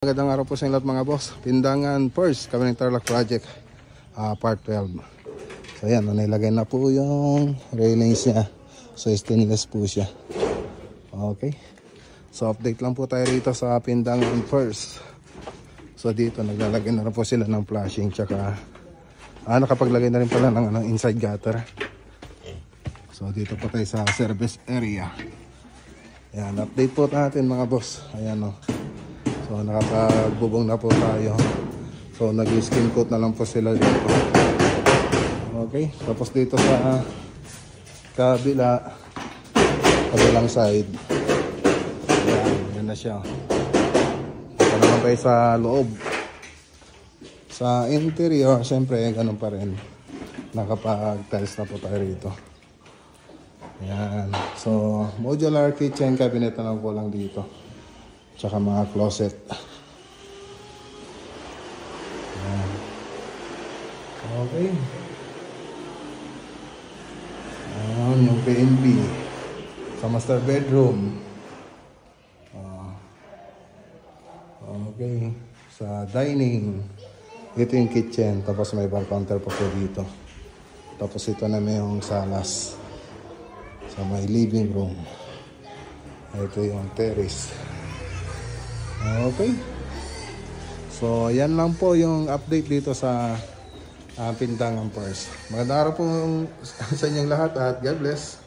Magandang araw po sa inyo lahat mga boss. Pindangan first, kami ng Tarlac Project, part 12. So ayan, nilagay na po yung railings niya. So stainless po siya. Okay. So update lang po tayo rito sa Pindangan first. So dito naglalagay na rin po sila ng flashing. Tsaka nakapaglagay na rin pala ng inside gutter. So dito po tayo sa service area. Ayan, update po natin mga boss. Ayan o. So nakapagbubong na po tayo. So nag-skin coat na lang po sila dito. Okay, tapos dito sa kabilang side. Yan na siya. Ito naman tayo sa loob. Sa interior, syempre ganun pa rin. Nakapag-tiles na po tayo rito. Yan. So modular kitchen cabinet na lang po lang dito. Tsaka mga closet. Ayan. Okay. Ayan, yung PNB. Sa master bedroom. Okay. Sa dining. Ito yung kitchen. Tapos may bar counter pa po dito. Tapos ito na may yung salas. Sa may living room. Ito yung terrace. Okay. So, yan lang po yung update dito sa Pindangan first. Magandang araw po sa inyong lahat at God bless.